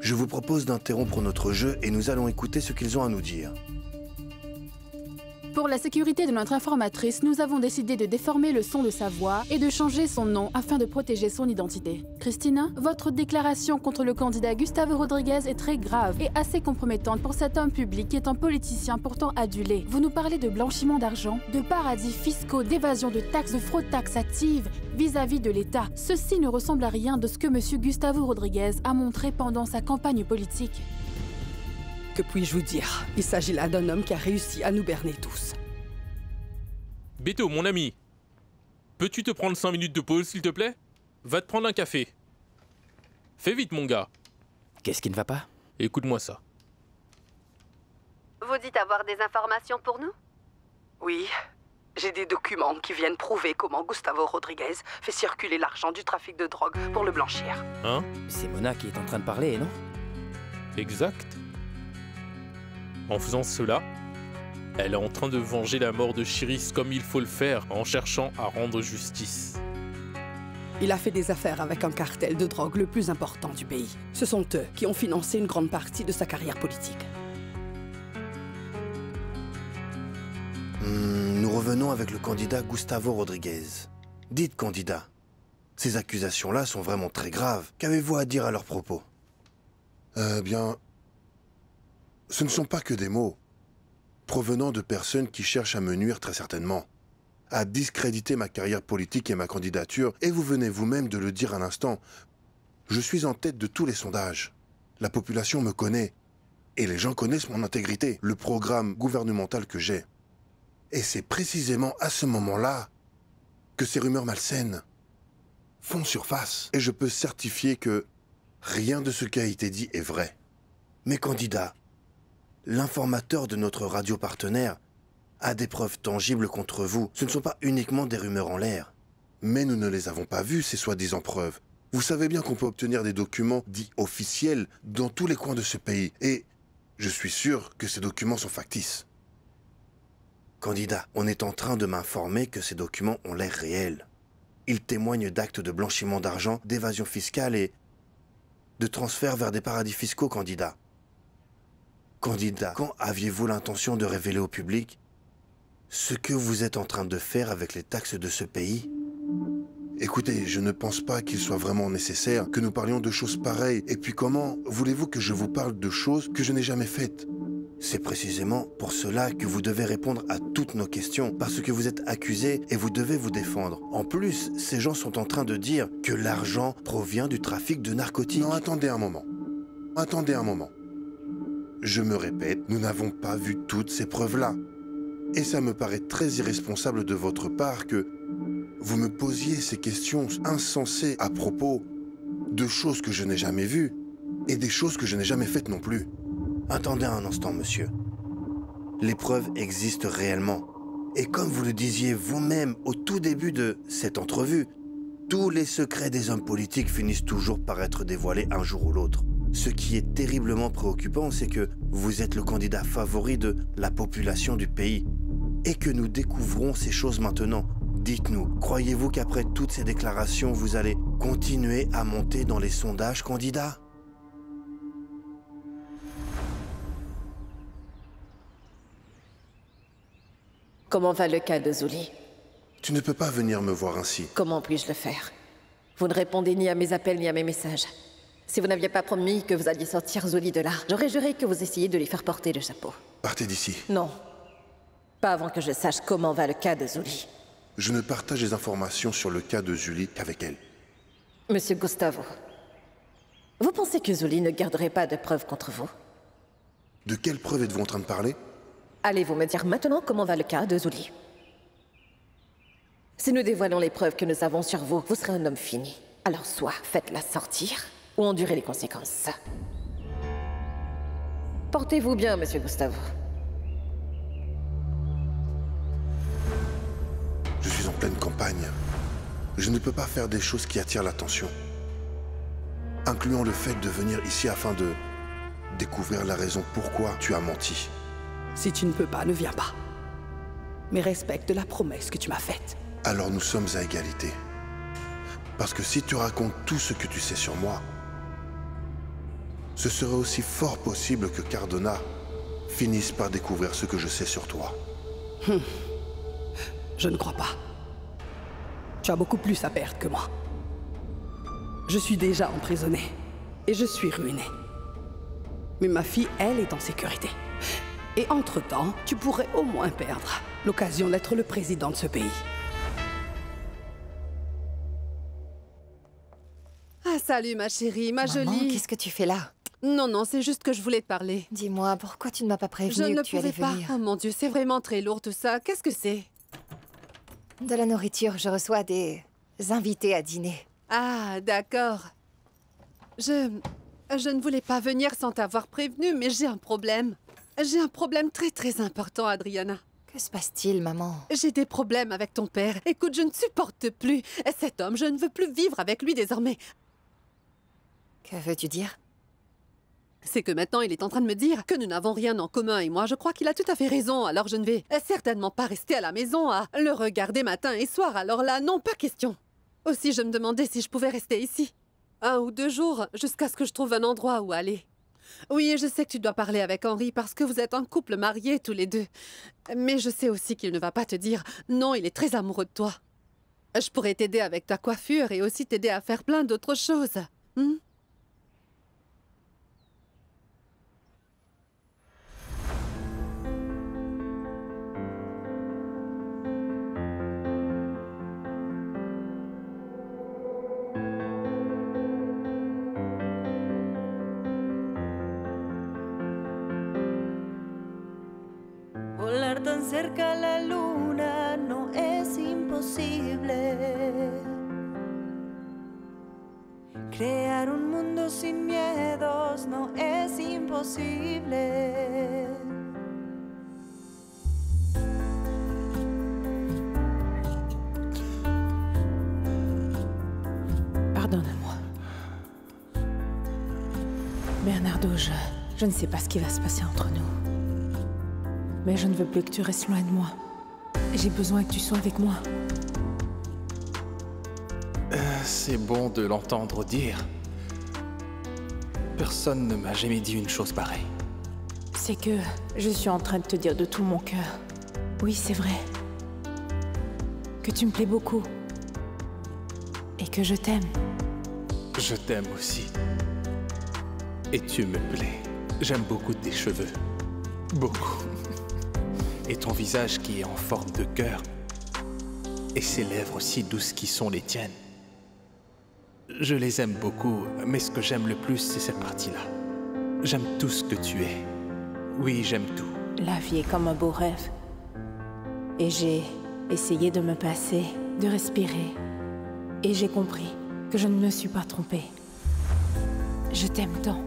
Je vous propose d'interrompre notre jeu et nous allons écouter ce qu'ils ont à nous dire. Pour la sécurité de notre informatrice, nous avons décidé de déformer le son de sa voix et de changer son nom afin de protéger son identité. Christina, votre déclaration contre le candidat Gustavo Rodriguez est très grave et assez compromettante pour cet homme public qui est un politicien pourtant adulé. Vous nous parlez de blanchiment d'argent, de paradis fiscaux, d'évasion de taxes, de fraude taxative vis-à-vis de l'État. Ceci ne ressemble à rien de ce que M. Gustavo Rodriguez a montré pendant sa campagne politique. Que puis-je vous dire? Il s'agit là d'un homme qui a réussi à nous berner tous. Beto, mon ami, peux-tu te prendre 5 minutes de pause, s'il te plaît? Va te prendre un café. Fais vite, mon gars. Qu'est-ce qui ne va pas? Écoute-moi ça. Vous dites avoir des informations pour nous? Oui, j'ai des documents qui viennent prouver comment Gustavo Rodriguez fait circuler l'argent du trafic de drogue pour le blanchir. Hein? C'est Mona qui est en train de parler, non? Exact. En faisant cela, elle est en train de venger la mort de Chiris comme il faut le faire, en cherchant à rendre justice. Il a fait des affaires avec un cartel de drogue le plus important du pays. Ce sont eux qui ont financé une grande partie de sa carrière politique. Nous revenons avec le candidat Gustavo Rodriguez. Dites, candidat, ces accusations-là sont vraiment très graves. Qu'avez-vous à dire à leur propos? Bien, ce ne sont pas que des mots, provenant de personnes qui cherchent à me nuire très certainement, à discréditer ma carrière politique et ma candidature, et vous venez vous-même de le dire à l'instant. Je suis en tête de tous les sondages. La population me connaît, et les gens connaissent mon intégrité, le programme gouvernemental que j'ai. Et c'est précisément à ce moment-là que ces rumeurs malsaines font surface. Et je peux certifier que rien de ce qui a été dit est vrai. Mais candidat, l'informateur de notre radio partenaire a des preuves tangibles contre vous. Ce ne sont pas uniquement des rumeurs en l'air. Mais nous ne les avons pas vues, ces soi-disant preuves. Vous savez bien qu'on peut obtenir des documents dits officiels dans tous les coins de ce pays. Et je suis sûr que ces documents sont factices. Candidat, on est en train de m'informer que ces documents ont l'air réels. Ils témoignent d'actes de blanchiment d'argent, d'évasion fiscale et de transfert vers des paradis fiscaux, candidat. Candidat, quand aviez-vous l'intention de révéler au public ce que vous êtes en train de faire avec les taxes de ce pays? Écoutez, je ne pense pas qu'il soit vraiment nécessaire que nous parlions de choses pareilles. Et puis comment voulez-vous que je vous parle de choses que je n'ai jamais faites? C'est précisément pour cela que vous devez répondre à toutes nos questions, parce que vous êtes accusé et vous devez vous défendre. En plus, ces gens sont en train de dire que l'argent provient du trafic de narcotiques. Non, attendez un moment. Attendez un moment. Je me répète, nous n'avons pas vu toutes ces preuves-là. Et ça me paraît très irresponsable de votre part que vous me posiez ces questions insensées à propos de choses que je n'ai jamais vues et des choses que je n'ai jamais faites non plus. Attendez un instant, monsieur. Les preuves existent réellement. Et comme vous le disiez vous-même au tout début de cette entrevue, tous les secrets des hommes politiques finissent toujours par être dévoilés un jour ou l'autre. Ce qui est terriblement préoccupant, c'est que vous êtes le candidat favori de la population du pays. Et que nous découvrons ces choses maintenant. Dites-nous, croyez-vous qu'après toutes ces déclarations, vous allez continuer à monter dans les sondages, candidat? Comment va le cas de Zuli? Tu ne peux pas venir me voir ainsi. Comment puis-je le faire? Vous ne répondez ni à mes appels ni à mes messages. Si vous n'aviez pas promis que vous alliez sortir Zuli de là, j'aurais juré que vous essayiez de lui faire porter le chapeau. Partez d'ici. Non. Pas avant que je sache comment va le cas de Zuli. Je ne partage les informations sur le cas de Zuli qu'avec elle. Monsieur Gustavo, vous pensez que Zuli ne garderait pas de preuves contre vous? De quelles preuves êtes-vous en train de parler? Allez-vous me dire maintenant comment va le cas de Zuli? Si nous dévoilons les preuves que nous avons sur vous, vous serez un homme fini. Alors soit faites-la sortir, ou endurez les conséquences. Portez-vous bien, monsieur Gustavo. Je suis en pleine campagne. Je ne peux pas faire des choses qui attirent l'attention. Incluant le fait de venir ici afin de découvrir la raison pourquoi tu as menti. Si tu ne peux pas, ne viens pas. Mais respecte la promesse que tu m'as faite. Alors nous sommes à égalité. Parce que si tu racontes tout ce que tu sais sur moi, ce serait aussi fort possible que Cardona finisse par découvrir ce que je sais sur toi. Je ne crois pas. Tu as beaucoup plus à perdre que moi. Je suis déjà emprisonné et je suis ruiné. Mais ma fille, elle, est en sécurité. Et entre-temps, tu pourrais au moins perdre l'occasion d'être le président de ce pays. Ah, salut ma chérie, ma Maman, jolie. qu'est-ce que tu fais là? Non, non, c'est juste que je voulais te parler. Dis-moi, pourquoi tu ne m'as pas Je prévenu ne que tu allais pouvais pas. venir? Oh mon Dieu, c'est vraiment très lourd tout ça. Qu'est-ce que c'est? De la nourriture, je reçois des invités à dîner. Ah, d'accord. Je ne voulais pas venir sans t'avoir prévenu, mais j'ai un problème. J'ai un problème très très important, Adriana. Que se passe-t-il, maman? J'ai des problèmes avec ton père. Écoute, je ne supporte plus cet homme. Je ne veux plus vivre avec lui désormais. Que veux-tu dire? C'est que maintenant, il est en train de me dire que nous n'avons rien en commun et moi, je crois qu'il a tout à fait raison. Alors je ne vais certainement pas rester à la maison à le regarder matin et soir. Alors là, non, pas question. Aussi, je me demandais si je pouvais rester ici. 1 ou 2 jours, jusqu'à ce que je trouve un endroit où aller. Oui, je sais que tu dois parler avec Henri parce que vous êtes un couple marié tous les deux. Mais je sais aussi qu'il ne va pas te dire « Non, il est très amoureux de toi ». Je pourrais t'aider avec ta coiffure et aussi t'aider à faire plein d'autres choses. Volar tan cerca a la luna no es imposible. Crear un mundo sin miedos no es imposible. Pardonne-moi. Bernardo, je ne sais pas ce qui va se passer entre nous. Mais je ne veux plus que tu restes loin de moi. J'ai besoin que tu sois avec moi. C'est bon de l'entendre dire. Personne ne m'a jamais dit une chose pareille. C'est que je suis en train de te dire de tout mon cœur. Oui, c'est vrai. Que tu me plais beaucoup. Et que je t'aime. Je t'aime aussi. Et tu me plais. J'aime beaucoup tes cheveux. Beaucoup. Et ton visage qui est en forme de cœur. Et ces lèvres aussi douces qui sont les tiennes. Je les aime beaucoup, mais ce que j'aime le plus, c'est cette partie-là. J'aime tout ce que tu es. Oui, j'aime tout. La vie est comme un beau rêve. Et j'ai essayé de me passer, de respirer. Et j'ai compris que je ne me suis pas trompée. Je t'aime tant.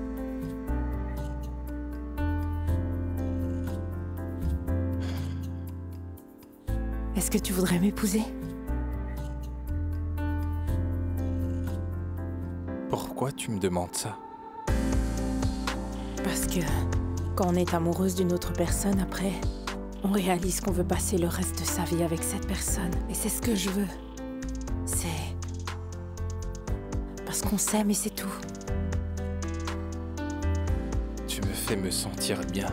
Est-ce que tu voudrais m'épouser? Pourquoi tu me demandes ça? Parce que quand on est amoureuse d'une autre personne, après, on réalise qu'on veut passer le reste de sa vie avec cette personne. Et c'est ce que je veux. C'est parce qu'on s'aime et c'est tout. Tu me fais me sentir bien.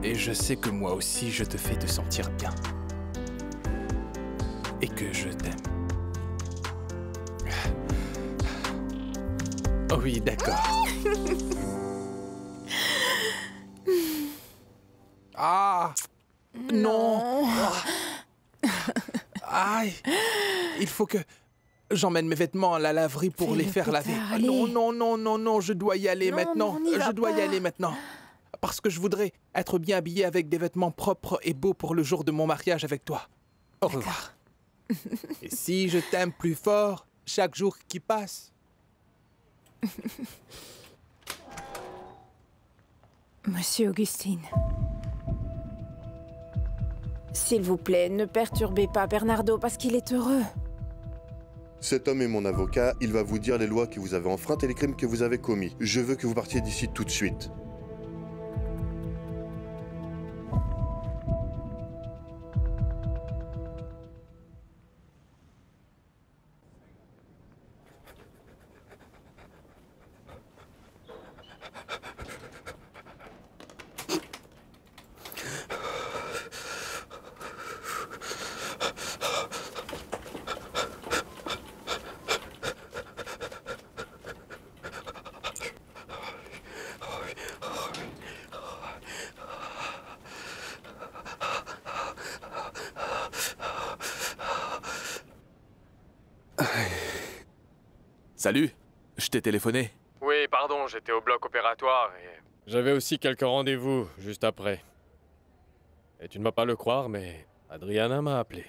Et je sais que moi aussi, je te fais te sentir bien. Et que je t'aime. Oh oui, d'accord. Ah! Non! Aïe! Il faut que j'emmène mes vêtements à la laverie pour les faire laver. Non, non, non, non, non, je dois y aller maintenant. Je dois y aller maintenant. Parce que je voudrais être bien habillé avec des vêtements propres et beaux pour le jour de mon mariage avec toi. Au revoir. Et si je t'aime plus fort chaque jour qui passe. Monsieur Augustine. S'il vous plaît, ne perturbez pas Bernardo parce qu'il est heureux. Cet homme est mon avocat, il va vous dire les lois que vous avez enfreintes et les crimes que vous avez commis. Je veux que vous partiez d'ici tout de suite. Salut, je t'ai téléphoné. Oui, pardon, j'étais au bloc opératoire et... J'avais aussi quelques rendez-vous juste après. Et tu ne vas pas le croire, mais Adriana m'a appelé.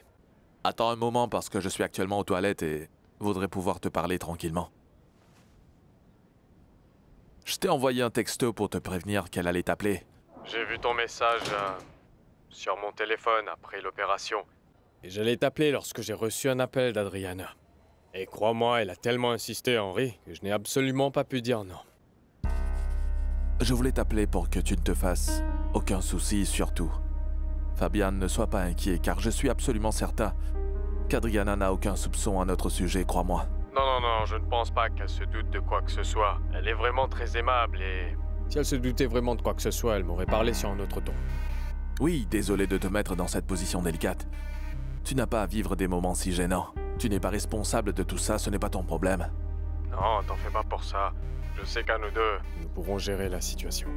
Attends un moment parce que je suis actuellement aux toilettes et voudrais pouvoir te parler tranquillement. Je t'ai envoyé un texto pour te prévenir qu'elle allait t'appeler. J'ai vu ton message sur mon téléphone après l'opération. Et j'allais t'appeler lorsque j'ai reçu un appel d'Adriana. Et crois-moi, elle a tellement insisté, Henri, que je n'ai absolument pas pu dire non. Je voulais t'appeler pour que tu ne te fasses aucun souci, surtout. Fabian, ne sois pas inquiet, car je suis absolument certain qu'Adriana n'a aucun soupçon à notre sujet, crois-moi. Non, je ne pense pas qu'elle se doute de quoi que ce soit. Elle est vraiment très aimable et... Si elle se doutait vraiment de quoi que ce soit, elle m'aurait parlé sur un autre ton. Oui, désolé de te mettre dans cette position délicate. Tu n'as pas à vivre des moments si gênants. Tu n'es pas responsable de tout ça, ce n'est pas ton problème. Non, t'en fais pas pour ça. Je sais qu'à nous deux, nous pourrons gérer la situation.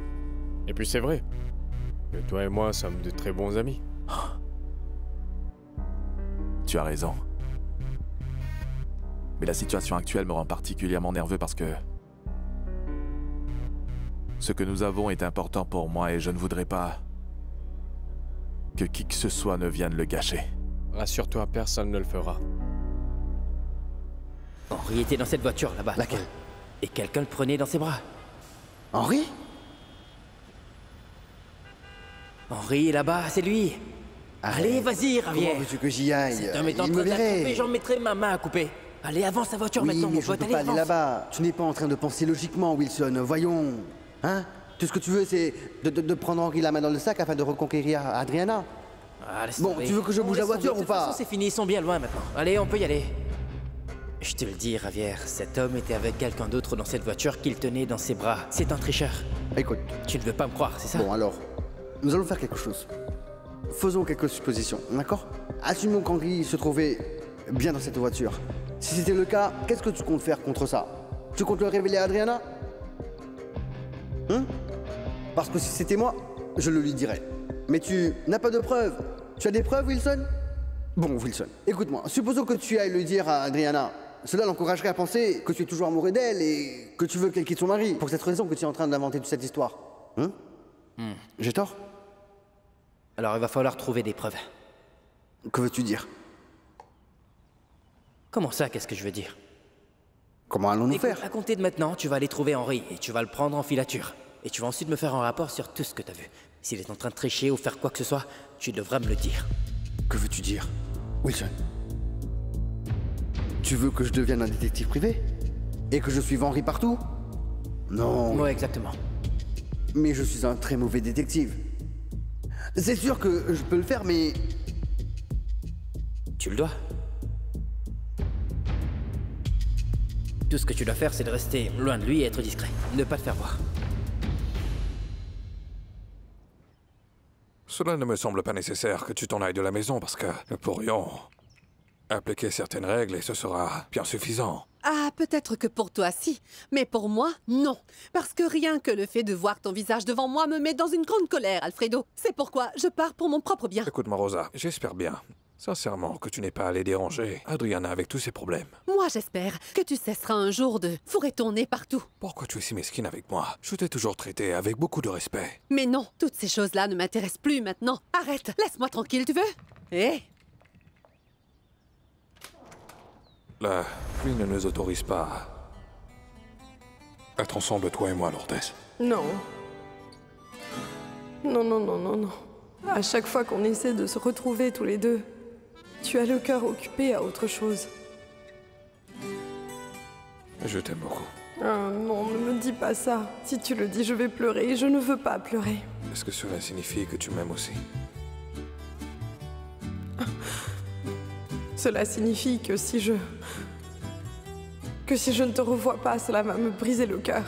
Et puis c'est vrai, que toi et moi sommes de très bons amis. Tu as raison. Mais la situation actuelle me rend particulièrement nerveux parce que... ce que nous avons est important pour moi et je ne voudrais pas que qui que ce soit ne vienne le gâcher. Rassure-toi, personne ne le fera. Henri était dans cette voiture là-bas. Laquelle? Et quelqu'un le prenait dans ses bras. Henri? Henri est là-bas, c'est lui. Allez, vas-y, Javier. Comment veux-tu que j'y aille? Cet homme est en Il train me de la verrait. couper, j'en mettrai ma main à couper. Allez, avance la voiture Oui, maintenant, mais mon je pote, peux allez, pas aller avance. là-bas. Tu n'es pas en train de penser logiquement, Wilson. Voyons. Hein? Tout ce que tu veux, c'est de prendre Henri la main dans le sac afin de reconquérir Adriana. Ah, laisse Bon, tomber. tu veux que je Non, bouge la laisse voiture tomber. ou De toute pas? façon, c'est fini, ils sont bien loin maintenant. Allez, on peut y aller. Je te le dis, Javier, cet homme était avec quelqu'un d'autre dans cette voiture qu'il tenait dans ses bras. C'est un tricheur. Écoute. Tu ne veux pas me croire, c'est ça? Bon, alors, nous allons faire quelque chose. Faisons quelques suppositions, d'accord? Assumons qu'Henri se trouvait bien dans cette voiture. Si c'était le cas, qu'est-ce que tu comptes faire contre ça? Tu comptes le révéler à Adriana? Parce que si c'était moi, je le lui dirais. Mais tu n'as pas de preuves. Tu as des preuves, Wilson? Bon, Wilson, écoute-moi. Supposons que tu ailles le dire à Adriana. Cela l'encouragerait à penser que tu es toujours amoureux d'elle et que tu veux qu'elle quitte son mari. Pour cette raison que tu es en train d'inventer toute cette histoire. J'ai tort? Alors il va falloir trouver des preuves. Que veux-tu dire? Comment ça, qu'est-ce que je veux dire? Comment allons-nous faire? À compter de maintenant, tu vas aller trouver Henri et tu vas le prendre en filature. Et tu vas ensuite me faire un rapport sur tout ce que tu as vu. S'il est en train de tricher ou faire quoi que ce soit, tu devras me le dire. Que veux-tu dire? Wilson, tu veux que je devienne un détective privé? Et que je suive Henri partout? Non. Ouais, exactement. Mais je suis un très mauvais détective. C'est sûr que je peux le faire, mais... Tu le dois. Tout ce que tu dois faire, c'est de rester loin de lui et être discret. Ne pas te faire voir. Cela ne me semble pas nécessaire que tu t'en ailles de la maison parce que nous pourrions appliquer certaines règles et ce sera bien suffisant. Ah, peut-être que pour toi, si. Mais pour moi, non. Parce que rien que le fait de voir ton visage devant moi me met dans une grande colère, Alfredo. C'est pourquoi je pars pour mon propre bien. Écoute-moi, Rosa, j'espère bien, sincèrement, que tu n'es pas allé déranger Adriana avec tous ses problèmes. Moi, j'espère que tu cesseras un jour de fourrer ton nez partout. Pourquoi tu es si mesquine avec moi? Je t'ai toujours traité avec beaucoup de respect. Mais non, toutes ces choses-là ne m'intéressent plus maintenant. Arrête, laisse-moi tranquille, tu veux? Hé! La vie ne nous autorise pas à être ensemble, toi et moi, Lourdes. Non. Non. À chaque fois qu'on essaie de se retrouver tous les deux, tu as le cœur occupé à autre chose. Je t'aime beaucoup. Ah non, ne me dis pas ça. Si tu le dis, je vais pleurer et je ne veux pas pleurer. Est-ce que cela signifie que tu m'aimes aussi? Cela signifie que si je ne te revois pas, cela va me briser le cœur.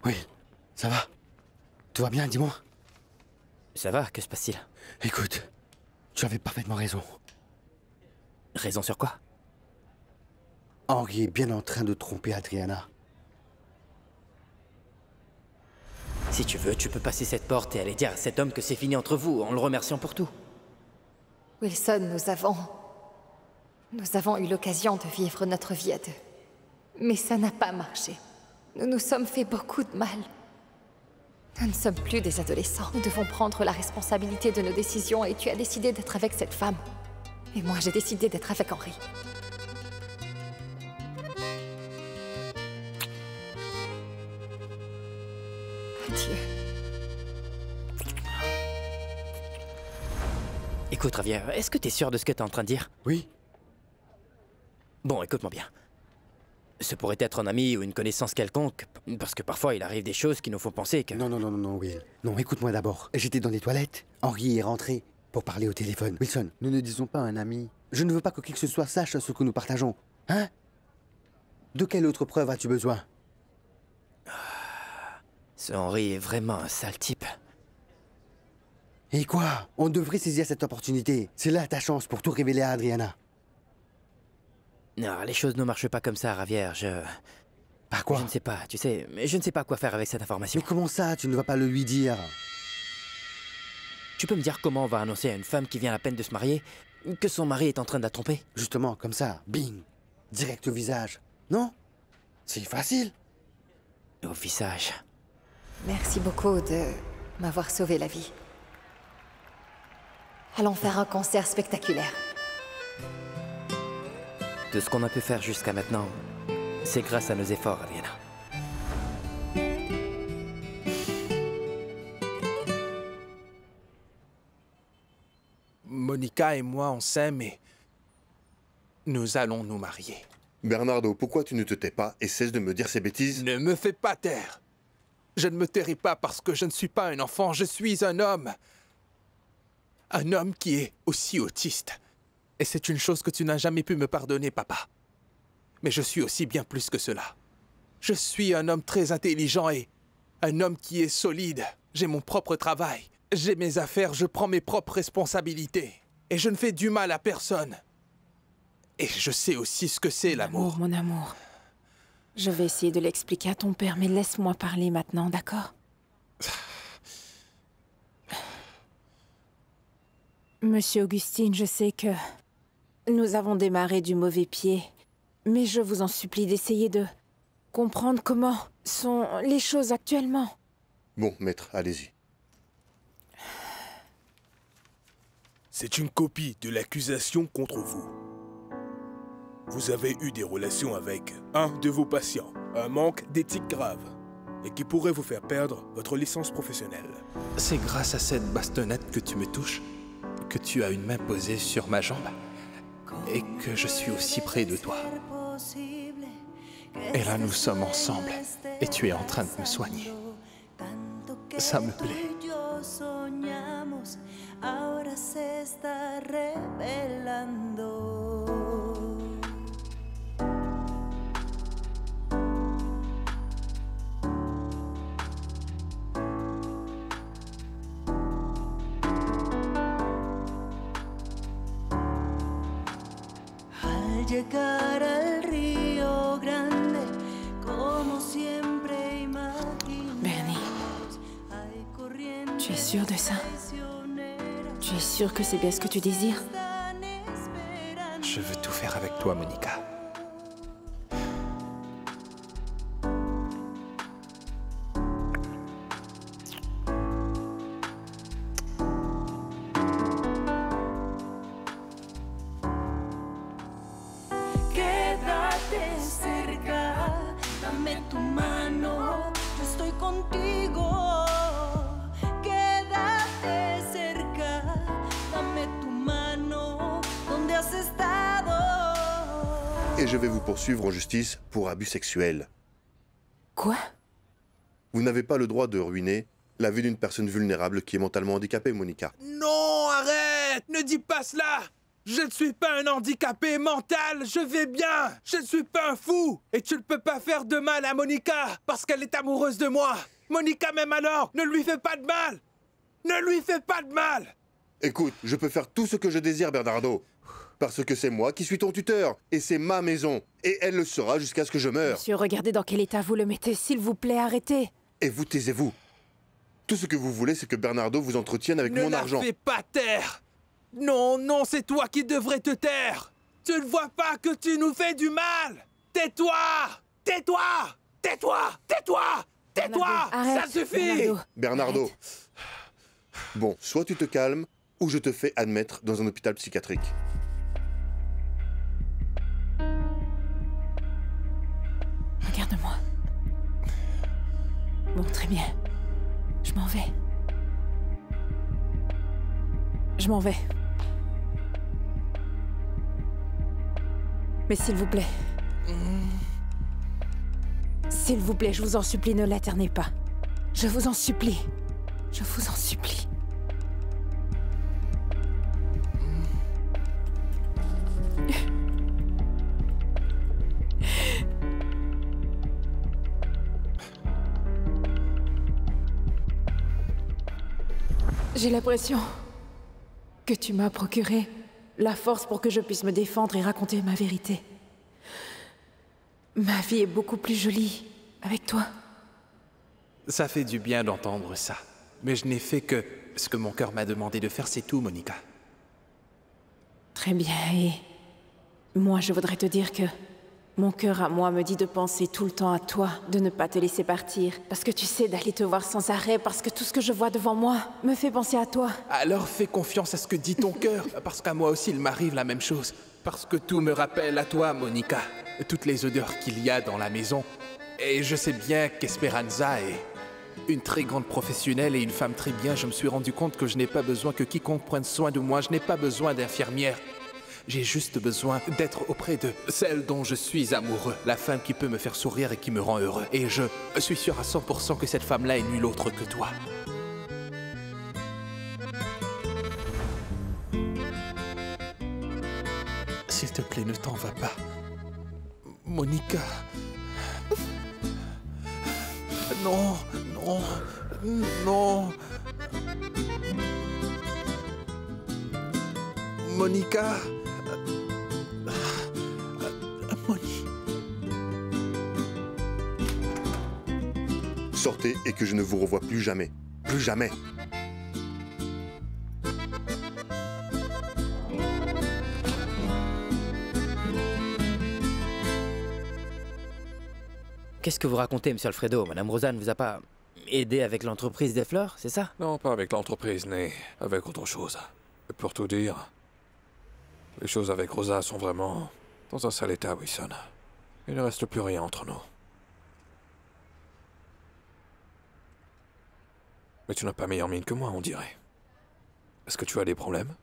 Oui, ça va? Tout va bien, dis-moi? Ça va, que se passe-t-il? Écoute, tu avais parfaitement raison. Raison sur quoi? Henri est bien en train de tromper Adriana. Si tu veux, tu peux passer cette porte et aller dire à cet homme que c'est fini entre vous, en le remerciant pour tout. Wilson, nous avons eu l'occasion de vivre notre vie à deux. Mais ça n'a pas marché. Nous nous sommes fait beaucoup de mal. Nous ne sommes plus des adolescents. Nous devons prendre la responsabilité de nos décisions et tu as décidé d'être avec cette femme. Et moi, j'ai décidé d'être avec Henri. Adieu. Écoute, Javier, est-ce que t'es sûr de ce que t'es en train de dire? Oui. Bon, écoute-moi bien. Ce pourrait être un ami ou une connaissance quelconque, parce que parfois il arrive des choses qui nous font penser que... Non, Will. Non, écoute-moi d'abord. J'étais dans les toilettes. Henri est rentré pour parler au téléphone. Wilson, nous ne disons pas à un ami. Je ne veux pas que qui que ce soit sache ce que nous partageons. Hein? De quelle autre preuve as-tu besoin? Ce Henri est vraiment un sale type. Et quoi? On devrait saisir cette opportunité. C'est là ta chance pour tout révéler à Adriana. Non, les choses ne marchent pas comme ça, Javier. Par quoi? Je ne sais pas, tu sais, mais je ne sais pas quoi faire avec cette information. Mais comment ça? Tu ne vas pas le lui dire? Tu peux me dire comment on va annoncer à une femme qui vient à peine de se marier que son mari est en train de la tromper? Justement, comme ça, bing, direct au visage. Non? C'est facile. Au visage. Merci beaucoup de m'avoir sauvé la vie. Allons faire un concert spectaculaire. De ce qu'on a pu faire jusqu'à maintenant, c'est grâce à nos efforts, Adriana. Monica et moi, on s'aime et nous allons nous marier. Bernardo, pourquoi tu ne te tais pas et cesses de me dire ces bêtises? Ne me fais pas taire. Je ne me tairai pas parce que je ne suis pas un enfant, je suis un homme. Un homme qui est aussi autiste. Et c'est une chose que tu n'as jamais pu me pardonner, papa. Mais je suis aussi bien plus que cela. Je suis un homme très intelligent et un homme qui est solide. J'ai mon propre travail. J'ai mes affaires, je prends mes propres responsabilités. Et je ne fais du mal à personne. Et je sais aussi ce que c'est l'amour. Mon amour. Je vais essayer de l'expliquer à ton père, mais laisse-moi parler maintenant, d'accord? Monsieur Augustine, je sais que nous avons démarré du mauvais pied, mais je vous en supplie d'essayer de comprendre comment sont les choses actuellement. Bon, maître, allez-y. C'est une copie de l'accusation contre vous. Vous avez eu des relations avec un de vos patients, un manque d'éthique grave, et qui pourrait vous faire perdre votre licence professionnelle. C'est grâce à cette bastonnette que tu me touches, que tu as une main posée sur ma jambe, et que je suis aussi près de toi. Et là, nous sommes ensemble, et tu es en train de me soigner. Ça me plaît. Llegar al Río Grande, como siempre imaginamos. Bernie, tu es sûr de ça? Tu es sûr que c'est bien ce que tu désires? Je veux tout faire avec toi, Monica. Quédate cerca, dame tu mano, yo estoy contigo. Quédate cerca, dame tu mano, ¿dónde has estado? Et je vais vous poursuivre en justice pour abus sexuel. Quoi? Vous n'avez pas le droit de ruiner la vie d'une personne vulnérable qui est mentalement handicapée, Monica. Non, arrête! Ne dis pas cela! Je ne suis pas un handicapé mental, je vais bien! Je ne suis pas un fou! Et tu ne peux pas faire de mal à Monica, parce qu'elle est amoureuse de moi! Monica, même alors, ne lui fais pas de mal! Ne lui fais pas de mal! Écoute, je peux faire tout ce que je désire, Bernardo. Parce que c'est moi qui suis ton tuteur. Et c'est ma maison. Et elle le sera jusqu'à ce que je meure. Monsieur, regardez dans quel état vous le mettez. S'il vous plaît, arrêtez. Et vous taisez-vous. Tout ce que vous voulez, c'est que Bernardo vous entretienne avec mon argent. Ne la fais pas taire! Non, non, c'est toi qui devrais te taire! Tu ne vois pas que tu nous fais du mal! Tais-toi! Tais-toi! Tais-toi! Tais-toi! Tais-toi! Ça suffit! Bernardo. Bon, soit tu te calmes, ou je te fais admettre dans un hôpital psychiatrique. Regarde-moi. Bon, très bien. Je m'en vais. Je m'en vais. Mais s'il vous plaît. S'il vous plaît, je vous en supplie, ne l'alternez pas. Je vous en supplie. Je vous en supplie. J'ai l'impression que tu m'as procuré la force pour que je puisse me défendre et raconter ma vérité. Ma vie est beaucoup plus jolie avec toi. Ça fait du bien d'entendre ça. Mais je n'ai fait que ce que mon cœur m'a demandé de faire, c'est tout, Monica. Très bien, et moi je voudrais te dire que mon cœur à moi me dit de penser tout le temps à toi, de ne pas te laisser partir, parce que tu sais d'aller te voir sans arrêt, parce que tout ce que je vois devant moi me fait penser à toi. Alors fais confiance à ce que dit ton cœur, parce qu'à moi aussi il m'arrive la même chose. Parce que tout me rappelle à toi, Monica. Toutes les odeurs qu'il y a dans la maison. Et je sais bien qu'Esperanza est une très grande professionnelle et une femme très bien. Je me suis rendu compte que je n'ai pas besoin que quiconque prenne soin de moi. Je n'ai pas besoin d'infirmière. J'ai juste besoin d'être auprès de celle dont je suis amoureux. La femme qui peut me faire sourire et qui me rend heureux. Et je suis sûr à 100% que cette femme-là est nulle autre que toi. S'il te plaît, ne t'en va pas. Monica. Non, non, non. Monica. Sortez et que je ne vous revoie plus jamais. Plus jamais. Qu'est-ce que vous racontez, monsieur Alfredo? Madame Rosa ne vous a pas aidé avec l'entreprise des fleurs, c'est ça? Non, pas avec l'entreprise, mais avec autre chose. Et pour tout dire, les choses avec Rosa sont vraiment dans un sale état, Wilson. Il ne reste plus rien entre nous. Mais tu n'as pas meilleure mine que moi, on dirait. Est-ce que tu as des problèmes?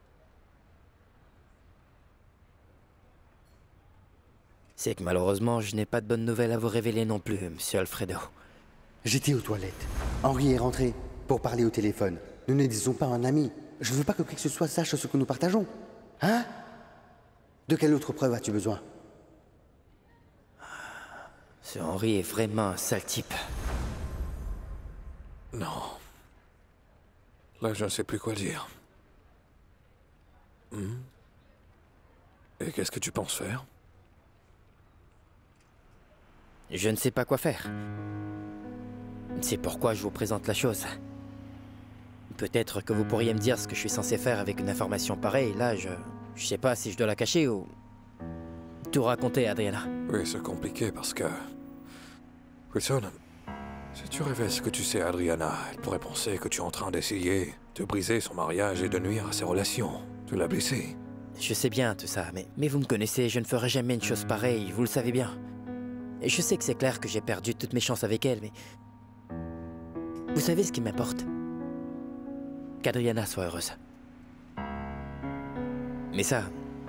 C'est que malheureusement, je n'ai pas de bonnes nouvelles à vous révéler non plus, monsieur Alfredo. J'étais aux toilettes. Henri est rentré pour parler au téléphone. Nous ne disons pas un ami. Je ne veux pas que qui que ce soit sache ce que nous partageons. Hein? De quelle autre preuve as-tu besoin? Ce Henri est vraiment un sale type. Non. Là, je ne sais plus quoi dire. Et qu'est-ce que tu penses faire? Je ne sais pas quoi faire. C'est pourquoi je vous présente la chose. Peut-être que vous pourriez me dire ce que je suis censé faire avec une information pareille. Là, je sais pas si je dois la cacher ou tout raconter à Adriana. Oui, c'est compliqué parce que... Wilson, si tu révèles ce que tu sais à Adriana, elle pourrait penser que tu es en train d'essayer de briser son mariage et de nuire à ses relations. Tu l'as blessée. Je sais bien tout ça, mais vous me connaissez, je ne ferai jamais une chose pareille, vous le savez bien. Et je sais que c'est clair que j'ai perdu toutes mes chances avec elle, mais... Vous savez ce qui m'importe? Qu'Adriana soit heureuse. Mais ça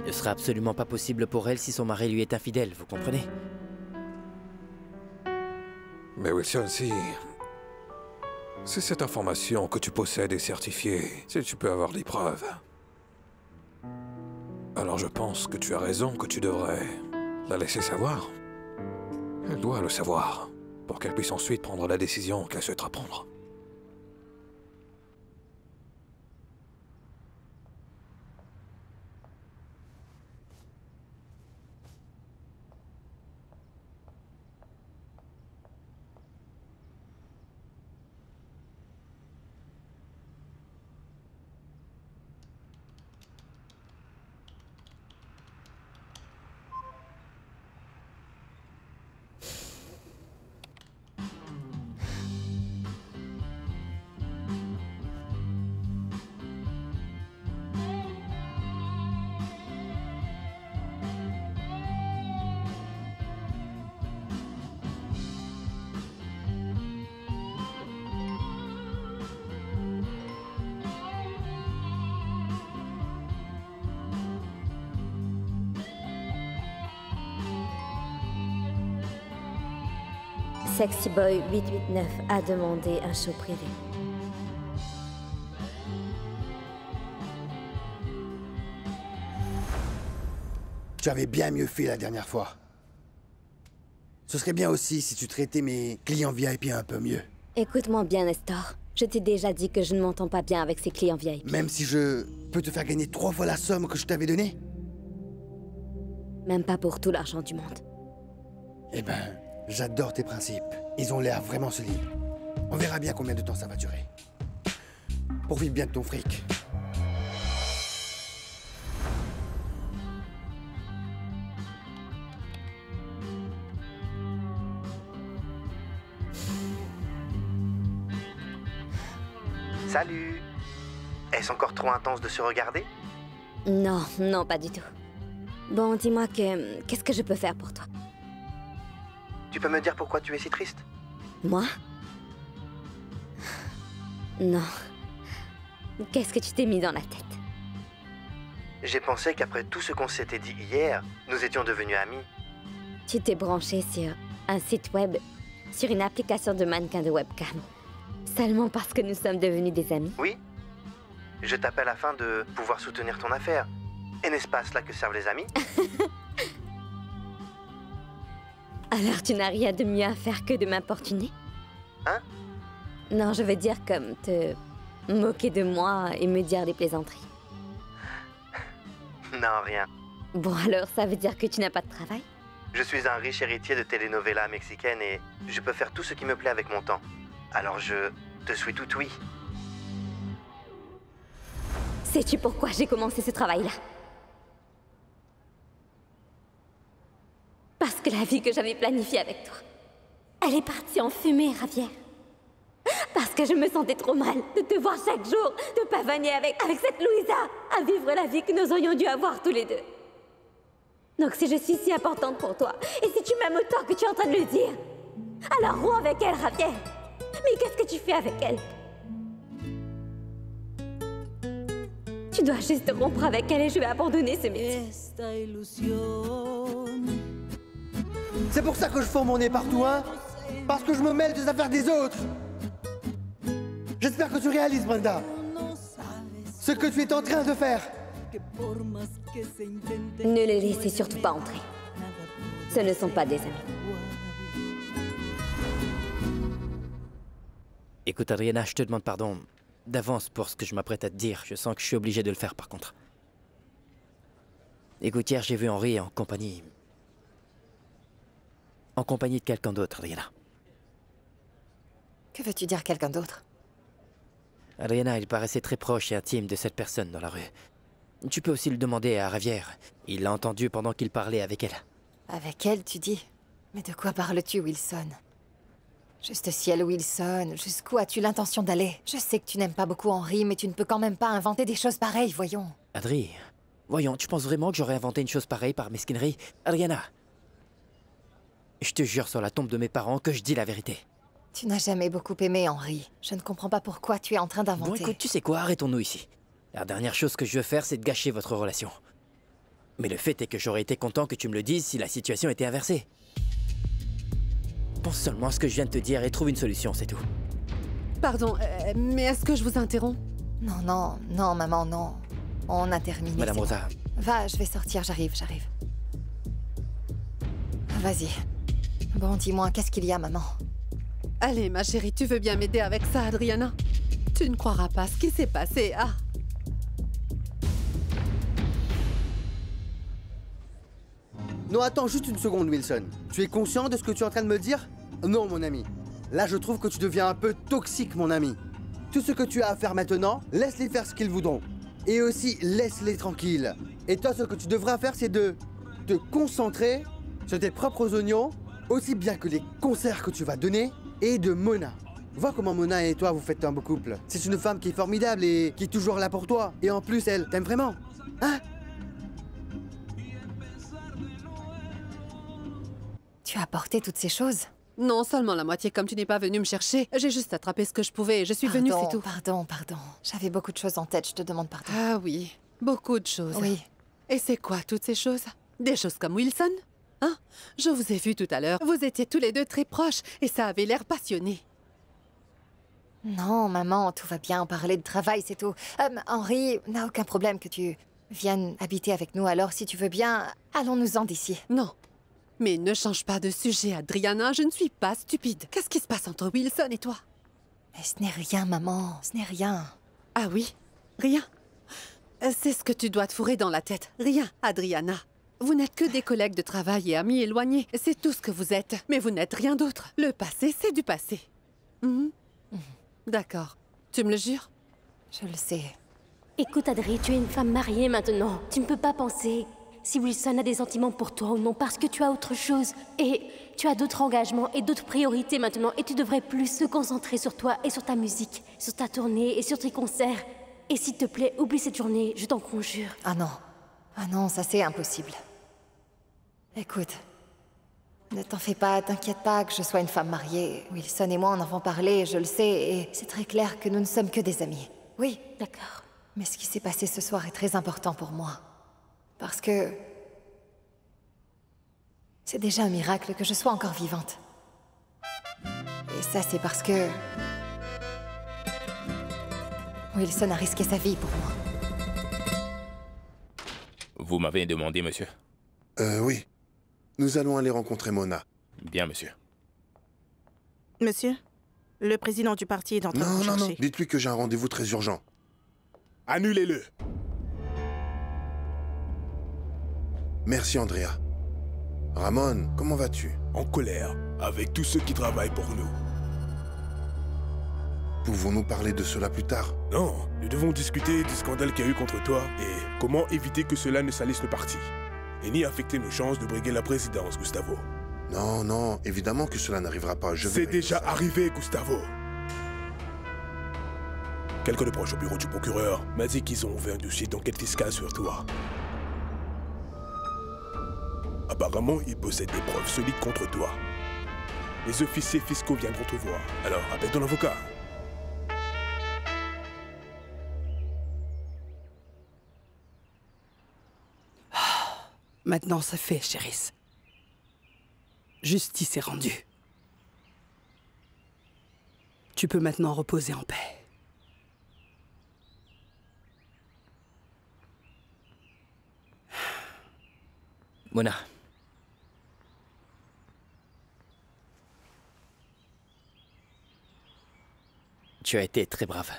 ne sera absolument pas possible pour elle si son mari lui est infidèle, vous comprenez? Mais Wilson, si cette information que tu possèdes est certifiée, si tu peux avoir des preuves, alors je pense que tu as raison, que tu devrais la laisser savoir. Elle doit le savoir, pour qu'elle puisse ensuite prendre la décision qu'elle souhaitera prendre. Sexy Boy 889 a demandé un show privé. Tu avais bien mieux fait la dernière fois. Ce serait bien aussi si tu traitais mes clients VIP un peu mieux. Écoute-moi bien, Nestor. Je t'ai déjà dit que je ne m'entends pas bien avec ces clients VIP. Même si je peux te faire gagner 3 fois la somme que je t'avais donnée? Même pas pour tout l'argent du monde. Eh ben, j'adore tes principes. Ils ont l'air vraiment solides. On verra bien combien de temps ça va durer. Profite bien de ton fric. Salut! Est-ce encore trop intense de se regarder? Non, non, pas du tout. Bon, dis-moi qu'est-ce que je peux faire pour toi? Tu peux me dire pourquoi tu es si triste? Moi? Non. Qu'est-ce que tu t'es mis dans la tête? J'ai pensé qu'après tout ce qu'on s'était dit hier, nous étions devenus amis. Tu t'es branché sur un site web, sur une application de mannequin de webcam. Seulement parce que nous sommes devenus des amis? Oui. Je t'appelle afin de pouvoir soutenir ton affaire. Et n'est-ce pas à cela que servent les amis? Alors tu n'as rien de mieux à faire que de m'importuner? Hein? Non, je veux dire comme te moquer de moi et me dire des plaisanteries. Non, rien. Bon alors, ça veut dire que tu n'as pas de travail? Je suis un riche héritier de telenovela mexicaine et je peux faire tout ce qui me plaît avec mon temps. Alors je te suis tout oui. Sais-tu pourquoi j'ai commencé ce travail-là? Parce que la vie que j'avais planifiée avec toi, elle est partie en fumée, Javier. Parce que je me sentais trop mal de te voir chaque jour, de pavaner avec cette Louisa, à vivre la vie que nous aurions dû avoir tous les deux. Donc si je suis si importante pour toi, et si tu m'aimes autant que tu es en train de le dire, alors romps avec elle, Javier. Mais qu'est-ce que tu fais avec elle? Tu dois juste rompre avec elle et je vais abandonner ce métier. C'est pour ça que je fonds mon nez partout, hein? Parce que je me mêle des affaires des autres. J'espère que tu réalises, Brenda, ce que tu es en train de faire. Ne les laissez surtout pas entrer. Ce ne sont pas des amis. Écoute, Adriana, je te demande pardon d'avance pour ce que je m'apprête à te dire. Je sens que je suis obligé de le faire, par contre. Écoute, hier, j'ai vu Henri en compagnie... En compagnie de quelqu'un d'autre, Adriana. Que veux-tu dire, quelqu'un d'autre? Adriana, il paraissait très proche et intime de cette personne dans la rue. Tu peux aussi le demander à Ravière. Il l'a entendu pendant qu'il parlait avec elle. Avec elle, tu dis? Mais de quoi parles-tu, Wilson? Juste ciel, Wilson. Jusqu'où as-tu l'intention d'aller? Je sais que tu n'aimes pas beaucoup Henri, mais tu ne peux quand même pas inventer des choses pareilles, voyons. Adri, voyons, tu penses vraiment que j'aurais inventé une chose pareille par mesquinerie? Adriana, je te jure sur la tombe de mes parents que je dis la vérité. Tu n'as jamais beaucoup aimé Henri. Je ne comprends pas pourquoi tu es en train d'inventer. Bon, écoute, tu sais quoi, arrêtons-nous ici. La dernière chose que je veux faire, c'est de gâcher votre relation. Mais le fait est que j'aurais été content que tu me le dises si la situation était inversée. Pense seulement à ce que je viens de te dire et trouve une solution, c'est tout. Pardon, mais est-ce que je vous interromps? Non, non, non, maman, non. On a terminé. Madame Rosa. Va, je vais sortir, j'arrive. Vas-y. Bon, dis-moi, qu'est-ce qu'il y a, maman? Allez, ma chérie, tu veux bien m'aider avec ça, Adriana? Tu ne croiras pas ce qui s'est passé, ah! Non, attends juste une seconde, Wilson. Tu es conscient de ce que tu es en train de me dire? Non, mon ami. Là, je trouve que tu deviens un peu toxique, mon ami. Tout ce que tu as à faire maintenant, laisse-les faire ce qu'ils voudront. Et aussi, laisse-les tranquilles. Et toi, ce que tu devras faire, c'est de te concentrer sur tes propres oignons, aussi bien que les concerts que tu vas donner, et de Mona. Vois comment Mona et toi, vous faites un beau couple. C'est une femme qui est formidable et qui est toujours là pour toi. Et en plus, elle t'aime vraiment. Hein? Tu as apporté toutes ces choses? Non, seulement la moitié, comme tu n'es pas venu me chercher. J'ai juste attrapé ce que je pouvais et je suis venue, c'est tout. Pardon. J'avais beaucoup de choses en tête, je te demande pardon. Ah oui, beaucoup de choses. Oui. Et c'est quoi toutes ces choses? Des choses comme Wilson? Hein? Je vous ai vu tout à l'heure. Vous étiez tous les deux très proches et ça avait l'air passionné. Non, maman, tout va bien. Parler de travail, c'est tout. Henri n'a aucun problème que tu viennes habiter avec nous. Alors, si tu veux bien, allons-nous-en d'ici. Non. Mais ne change pas de sujet, Adriana. Je ne suis pas stupide. Qu'est-ce qui se passe entre Wilson et toi? Mais ce n'est rien, maman. Ce n'est rien. Ah oui? Rien? C'est ce que tu dois te fourrer dans la tête. Rien, Adriana. Vous n'êtes que des collègues de travail et amis éloignés. C'est tout ce que vous êtes. Mais vous n'êtes rien d'autre. Le passé, c'est du passé. D'accord. Tu me le jures? Je le sais. Écoute, Adri, tu es une femme mariée maintenant. Tu ne peux pas penser si Wilson a des sentiments pour toi ou non, parce que tu as autre chose. Et tu as d'autres engagements et d'autres priorités maintenant. Et tu devrais plus te concentrer sur toi et sur ta musique, sur ta tournée et sur tes concerts. Et s'il te plaît, oublie cette journée, je t'en conjure. Ah non. Ah non, ça c'est impossible. Écoute, ne t'en fais pas, t'inquiète pas que je sois une femme mariée. Wilson et moi en avons parlé, je le sais, et c'est très clair que nous ne sommes que des amis. Oui. D'accord. Mais ce qui s'est passé ce soir est très important pour moi. Parce que... c'est déjà un miracle que je sois encore vivante. Et ça, c'est parce que... Wilson a risqué sa vie pour moi. Vous m'avez demandé, monsieur? Oui. Nous allons aller rencontrer Mona. Bien, monsieur. Monsieur, le président du parti est en train de vous chercher. Non. Dites-lui que j'ai un rendez-vous très urgent. Annulez-le. Merci, Andrea. Ramon, comment vas-tu? En colère, avec tous ceux qui travaillent pour nous. Pouvons-nous parler de cela plus tard? Non, nous devons discuter du scandale qu'il y a eu contre toi et comment éviter que cela ne salisse le parti. Et ni affecter nos chances de briguer la présidence, Gustavo. Non, évidemment que cela n'arrivera pas. C'est déjà arrivé, Gustavo. Quelqu'un de proche au bureau du procureur m'a dit qu'ils ont ouvert un dossier d'enquête fiscale sur toi. Apparemment, ils possèdent des preuves solides contre toi. Les officiers fiscaux viendront te voir. Alors, appelle ton avocat. Maintenant, c'est fait, Chéris. Justice est rendue. Tu peux maintenant reposer en paix. Mona. Tu as été très brave.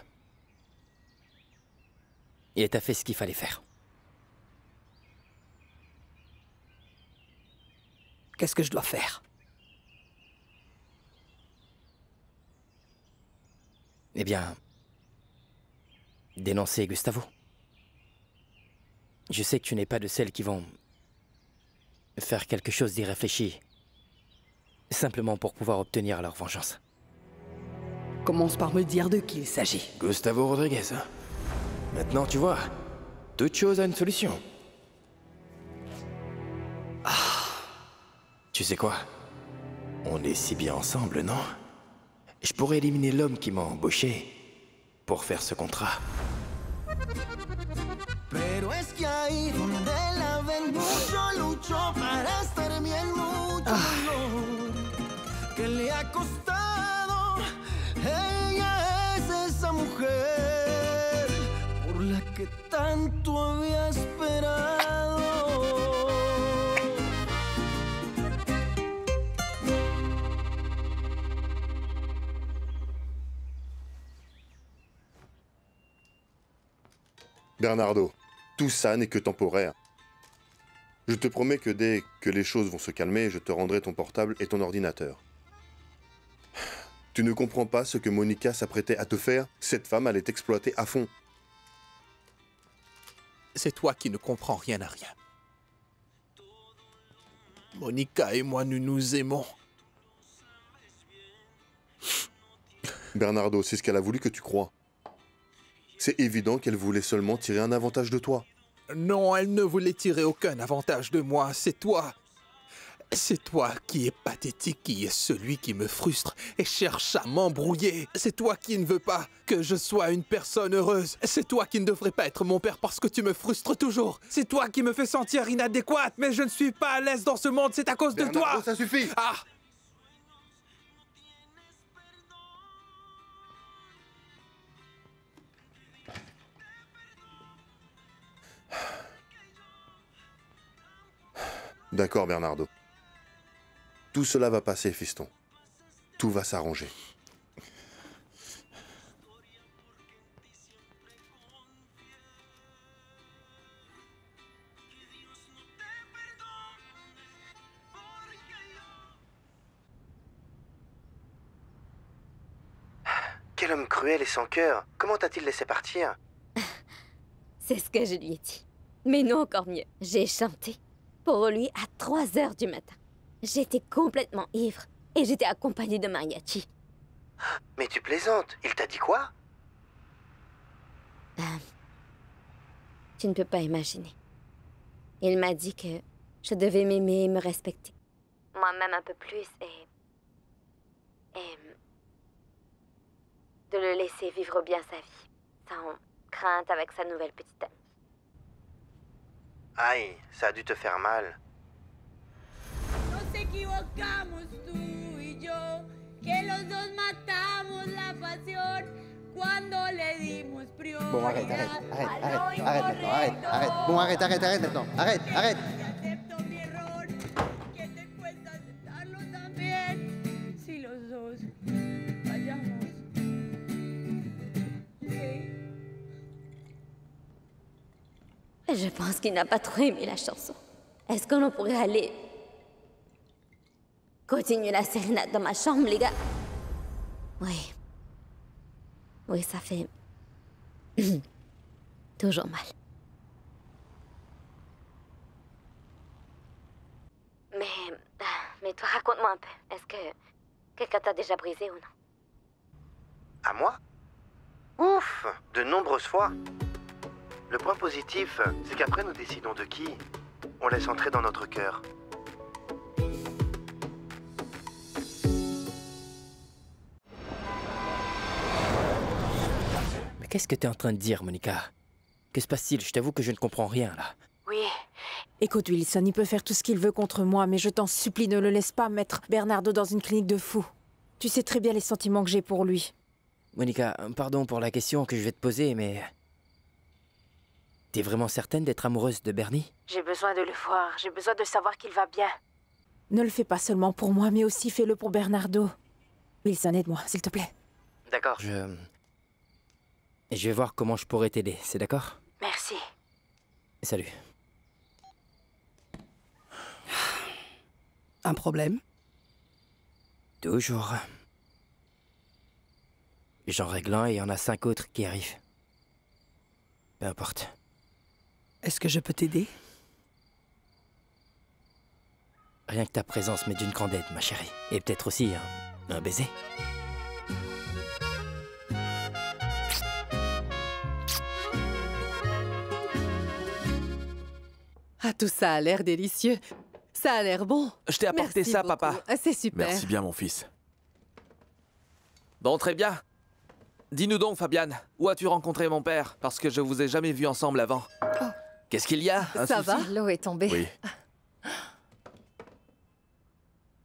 Et t'as fait ce qu'il fallait faire. Qu'est-ce que je dois faire? Eh bien... dénoncer Gustavo. Je sais que tu n'es pas de celles qui vont... faire quelque chose d'irréfléchi. Simplement pour pouvoir obtenir leur vengeance. Commence par me dire de qui il s'agit. Gustavo Rodriguez. Maintenant, tu vois, toute chose a une solution. Tu sais quoi? On est si bien ensemble, non? Je pourrais éliminer l'homme qui m'a embauché pour faire ce contrat. Pero es que ahí donde la ven mucho luchó para estar bien mucho dolor que le ha costado. Ella es esa mujer por la que tanto había esperado. Bernardo, tout ça n'est que temporaire. Je te promets que dès que les choses vont se calmer, je te rendrai ton portable et ton ordinateur. Tu ne comprends pas ce que Monica s'apprêtait à te faire? Cette femme allait t'exploiter à fond. C'est toi qui ne comprends rien à rien. Monica et moi, nous nous aimons. Bernardo, c'est ce qu'elle a voulu que tu crois. C'est évident qu'elle voulait seulement tirer un avantage de toi. Non, elle ne voulait tirer aucun avantage de moi, c'est toi. C'est toi qui es pathétique, qui est celui qui me frustre et cherche à m'embrouiller. C'est toi qui ne veux pas que je sois une personne heureuse. C'est toi qui ne devrais pas être mon père parce que tu me frustres toujours. C'est toi qui me fais sentir inadéquate, mais je ne suis pas à l'aise dans ce monde, c'est à cause de toi. Ça suffit. Ah! D'accord, Bernardo. Tout cela va passer, fiston. Tout va s'arranger. Quel homme cruel et sans cœur. Comment t'a-t-il laissé partir? C'est ce que je lui ai dit. Mais non, encore mieux. J'ai chanté pour lui à 3 heures du matin. J'étais complètement ivre et j'étais accompagnée de mariachi. Mais tu plaisantes. Il t'a dit quoi? Tu ne peux pas imaginer. Il m'a dit que je devais m'aimer et me respecter. Moi-même un peu plus et de le laisser vivre bien sa vie, sans crainte avec sa nouvelle petite amie. Aïe, ça a dû te faire mal. Nos equivocamos tú y yo, que los dos matamos la pasión cuando le dimos prioridad. Bon, arrête maintenant, Bon, arrête maintenant. Arrête. Acepto mi error, que te cuesta aceptarlo también. Si los dos fallamos. Je pense qu'il n'a pas trop aimé la chanson. Est-ce qu'on pourrait aller continuer la sérénade dans ma chambre, les gars? Oui. Oui, ça fait toujours mal. Mais toi, raconte-moi un peu. Est-ce que quelqu'un t'a déjà brisé ou non? À moi? Ouf, de nombreuses fois. Le point positif, c'est qu'après nous décidons de qui on laisse entrer dans notre cœur. Mais qu'est-ce que t'es en train de dire, Monica? Que se passe-t-il? Je t'avoue que je ne comprends rien, là. Oui. Écoute, Wilson, il peut faire tout ce qu'il veut contre moi, mais je t'en supplie, ne le laisse pas mettre Bernardo dans une clinique de fous. Tu sais très bien les sentiments que j'ai pour lui. Monica, pardon pour la question que je vais te poser, mais... T'es vraiment certaine d'être amoureuse de Bernie? J'ai besoin de le voir, j'ai besoin de savoir qu'il va bien. Ne le fais pas seulement pour moi, mais aussi fais-le pour Bernardo. Wilson, aide-moi, s'il te plaît. D'accord. Je vais voir comment je pourrais t'aider, c'est d'accord? Merci. Salut. Un problème? Toujours. J'en règle un et il y en a 5 autres qui arrivent. Peu importe. Est-ce que je peux t'aider? Rien que ta présence m'est d'une grande aide, ma chérie. Et peut-être aussi un baiser. Ah, tout ça a l'air délicieux. Ça a l'air bon. Je t'ai apporté Merci ça, beaucoup. papa. Ah, c'est super. Merci bien, mon fils. Bon, très bien. Dis-nous donc, Fabiane, où as-tu rencontré mon père? Parce que je vous ai jamais vus ensemble avant. Qu'est-ce qu'il y a? Un Ça souci? va? L'eau est tombée. Oui.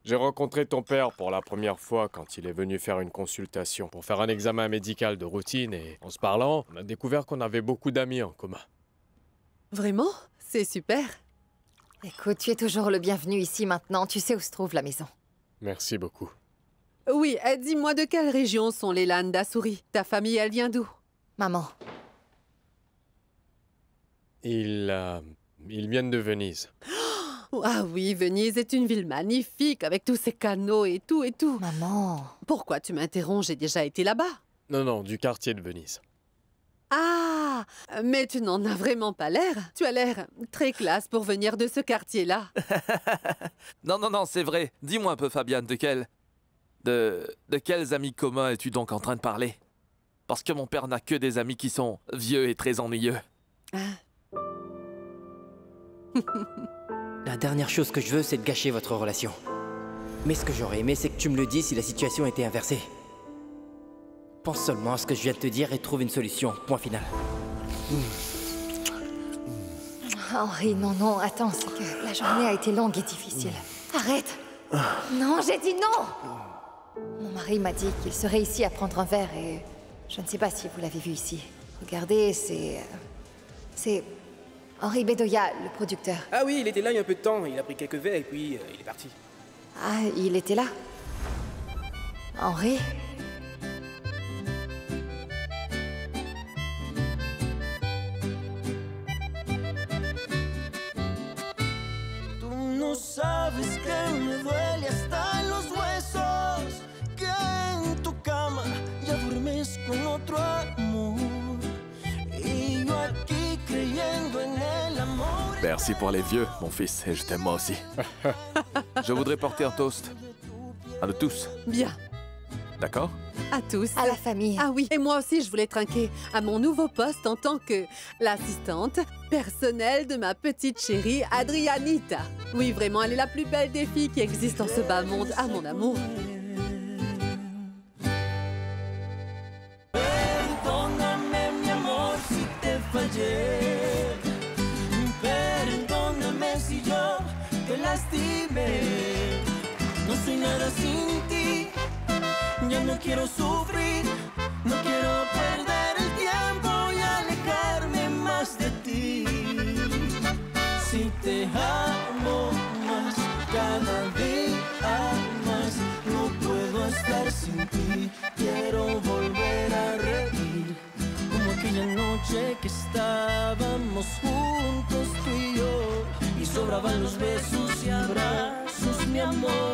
J'ai rencontré ton père pour la première fois quand il est venu faire une consultation pour faire un examen médical de routine et en se parlant, on a découvert qu'on avait beaucoup d'amis en commun. Vraiment? C'est super. Écoute, tu es toujours le bienvenu ici maintenant. Tu sais où se trouve la maison. Merci beaucoup. Oui, dis-moi de quelle région sont les Landa Souris? Ta famille, elle vient d'où? Maman. Ils viennent de Venise. Ah oui, Venise est une ville magnifique avec tous ses canaux et tout et tout. Maman. Pourquoi tu m'interromps? J'ai déjà été là-bas. Non, du quartier de Venise. Ah, mais tu n'en as vraiment pas l'air. Tu as l'air très classe pour venir de ce quartier-là. Non, c'est vrai. Dis-moi un peu, Fabiane, de quels amis communs es-tu donc en train de parler? Parce que mon père n'a que des amis qui sont vieux et très ennuyeux. La dernière chose que je veux, c'est de gâcher votre relation. Mais ce que j'aurais aimé, c'est que tu me le dises si la situation était inversée. Pense seulement à ce que je viens de te dire et trouve une solution. Point final. Henri, non, attends, c'est que la journée a été longue et difficile. Arrête! Non, j'ai dit non! Mon mari m'a dit qu'il serait ici à prendre un verre et je ne sais pas si vous l'avez vu ici. Regardez, c'est Henri Bedoya, le producteur. Ah oui, il était là il y a un peu de temps, il a pris quelques verres et puis il est parti. Ah, il était là? Henri? Sabes que me duele hasta los huesos, que en tu cama ya duermes con otro amor. Y yo aquí creyendo en el amor. Merci pour les vieux, mon fils, et je t'aime moi aussi. Je voudrais porter un toast. À nous tous. Bien. D'accord? À tous. À la famille. Ah oui, et moi aussi je voulais trinquer à mon nouveau poste en tant que l'assistante personnelle de ma petite chérie Adrianita. Oui, vraiment, elle est la plus belle des filles qui existent en ce bas monde, à mon amour. Perdóname, mi amor, si te fallé. Perdóname si yo te lastimé. No soy nada sin ti. Ya no quiero sufrir, no quiero perder el tiempo y alejarme más de ti. Si te amo más, cada día más, no puedo estar sin ti. Quiero volver a reír, como aquella noche que estábamos juntos tú y yo. Y sobraban los besos y abrazos, mi amor.